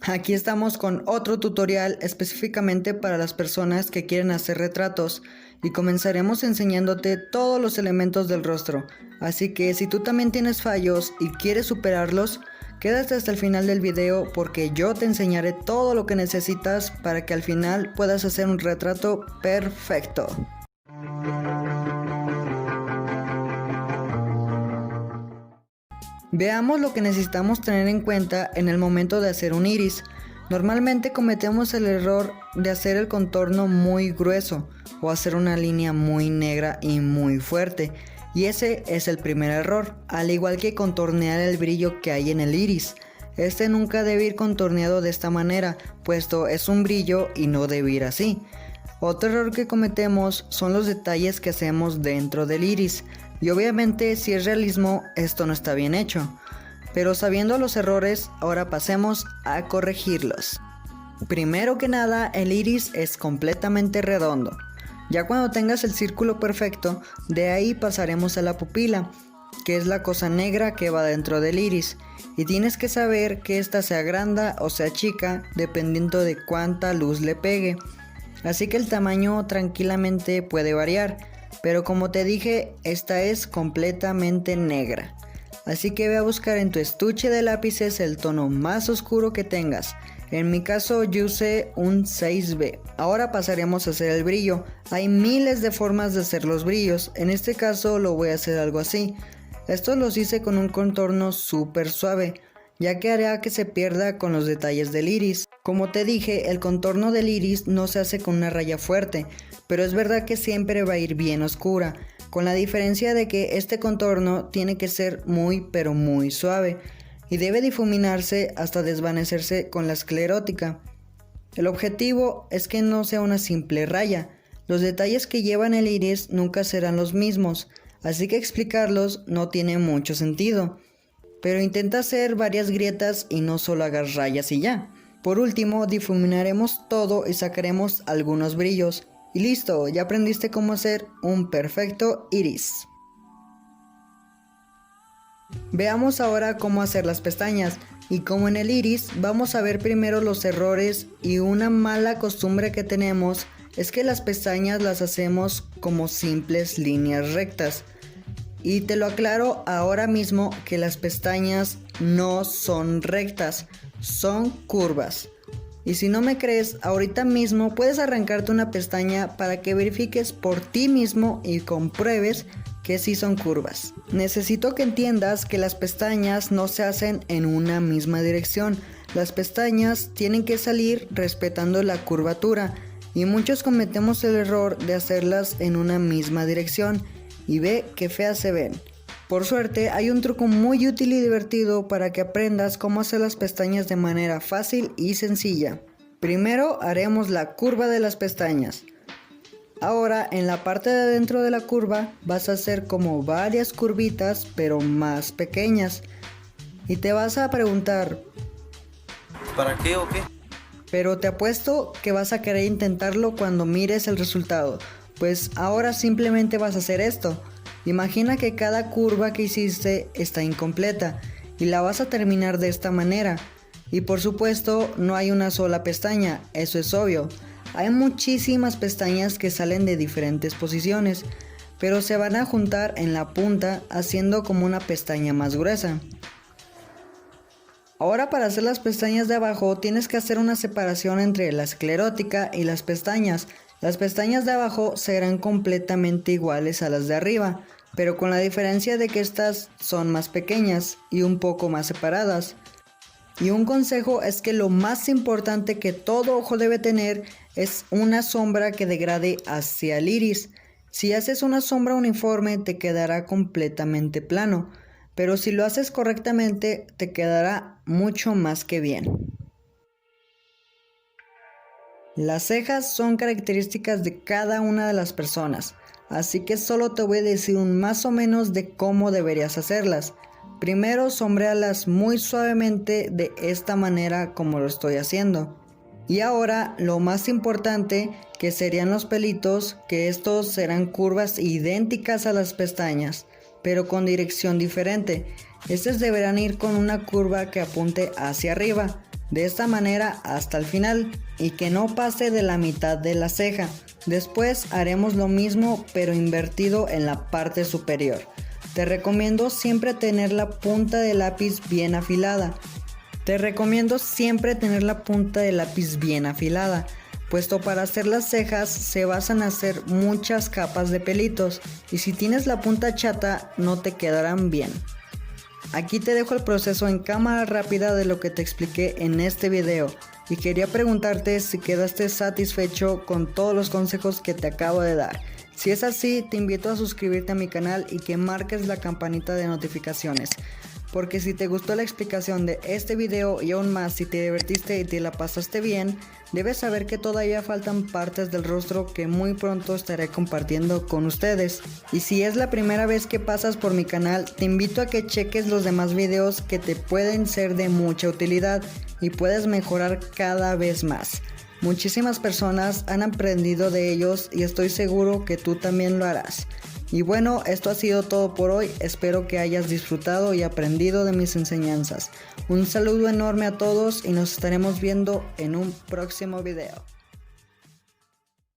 Aquí estamos con otro tutorial específicamente para las personas que quieren hacer retratos y comenzaremos enseñándote todos los elementos del rostro, así que si tú también tienes fallos y quieres superarlos, quédate hasta el final del video porque yo te enseñaré todo lo que necesitas para que al final puedas hacer un retrato perfecto. Veamos lo que necesitamos tener en cuenta en el momento de hacer un iris. Normalmente cometemos el error de hacer el contorno muy grueso o hacer una línea muy negra y muy fuerte. Y ese es el primer error, al igual que contornear el brillo que hay en el iris. Este nunca debe ir contorneado de esta manera, puesto es un brillo y no debe ir así. Otro error que cometemos son los detalles que hacemos dentro del iris. Y obviamente si es realismo esto no está bien hecho, pero sabiendo los errores ahora pasemos a corregirlos. Primero que nada el iris es completamente redondo, ya cuando tengas el círculo perfecto de ahí pasaremos a la pupila, que es la cosa negra que va dentro del iris, y tienes que saber que esta se agranda o se achica dependiendo de cuánta luz le pegue, así que el tamaño tranquilamente puede variar. Pero como te dije, esta es completamente negra. Así que ve a buscar en tu estuche de lápices el tono más oscuro que tengas. En mi caso yo usé un 6B. Ahora pasaremos a hacer el brillo. Hay miles de formas de hacer los brillos. En este caso lo voy a hacer algo así. Estos los hice con un contorno súper suave, ya que hará que se pierda con los detalles del iris. Como te dije, el contorno del iris no se hace con una raya fuerte, pero es verdad que siempre va a ir bien oscura, con la diferencia de que este contorno tiene que ser muy pero muy suave, y debe difuminarse hasta desvanecerse con la esclerótica. El objetivo es que no sea una simple raya, los detalles que llevan el iris nunca serán los mismos, así que explicarlos no tiene mucho sentido. Pero intenta hacer varias grietas y no solo hagas rayas y ya. Por último, difuminaremos todo y sacaremos algunos brillos. Y listo, ya aprendiste cómo hacer un perfecto iris. Veamos ahora cómo hacer las pestañas. Y como en el iris, vamos a ver primero los errores, y una mala costumbre que tenemos es que las pestañas las hacemos como simples líneas rectas. Y te lo aclaro ahora mismo que las pestañas no son rectas, son curvas. Y si no me crees, ahorita mismo puedes arrancarte una pestaña para que verifiques por ti mismo y compruebes que sí son curvas. Necesito que entiendas que las pestañas no se hacen en una misma dirección. Las pestañas tienen que salir respetando la curvatura y muchos cometemos el error de hacerlas en una misma dirección. Y ve qué feas se ven. Por suerte hay un truco muy útil y divertido para que aprendas cómo hacer las pestañas de manera fácil y sencilla. Primero haremos la curva de las pestañas. Ahora en la parte de adentro de la curva vas a hacer como varias curvitas pero más pequeñas. Y te vas a preguntar, ¿para qué o qué? pero te apuesto que vas a querer intentarlo cuando mires el resultado. Pues ahora simplemente vas a hacer esto. Imagina que cada curva que hiciste está incompleta y la vas a terminar de esta manera. Y por supuesto no hay una sola pestaña, eso es obvio. Hay muchísimas pestañas que salen de diferentes posiciones, pero se van a juntar en la punta haciendo como una pestaña más gruesa. Ahora para hacer las pestañas de abajo tienes que hacer una separación entre la esclerótica y las pestañas. Las pestañas de abajo serán completamente iguales a las de arriba, pero con la diferencia de que estas son más pequeñas y un poco más separadas. Y un consejo es que lo más importante que todo ojo debe tener es una sombra que degrade hacia el iris. Si haces una sombra uniforme te quedará completamente plano, pero si lo haces correctamente te quedará mucho más que bien. Las cejas son características de cada una de las personas, así que solo te voy a decir un más o menos de cómo deberías hacerlas. Primero sombréalas muy suavemente de esta manera como lo estoy haciendo. Y ahora lo más importante, que serían los pelitos, que estos serán curvas idénticas a las pestañas, pero con dirección diferente. Estos deberán ir con una curva que apunte hacia arriba. de esta manera hasta el final y que no pase de la mitad de la ceja. Después haremos lo mismo pero invertido en la parte superior. Te recomiendo siempre tener la punta del lápiz bien afilada. Puesto para hacer las cejas se basan en hacer muchas capas de pelitos y si tienes la punta chata no te quedarán bien. Aquí te dejo el proceso en cámara rápida de lo que te expliqué en este video y quería preguntarte si quedaste satisfecho con todos los consejos que te acabo de dar. Si es así, te invito a suscribirte a mi canal y que marques la campanita de notificaciones. Porque si te gustó la explicación de este video y aún más si te divertiste y te la pasaste bien, debes saber que todavía faltan partes del rostro que muy pronto estaré compartiendo con ustedes. Y si es la primera vez que pasas por mi canal, te invito a que cheques los demás videos que te pueden ser de mucha utilidad y puedes mejorar cada vez más. Muchísimas personas han aprendido de ellos y estoy seguro que tú también lo harás. Y bueno, esto ha sido todo por hoy, espero que hayas disfrutado y aprendido de mis enseñanzas. Un saludo enorme a todos y nos estaremos viendo en un próximo video.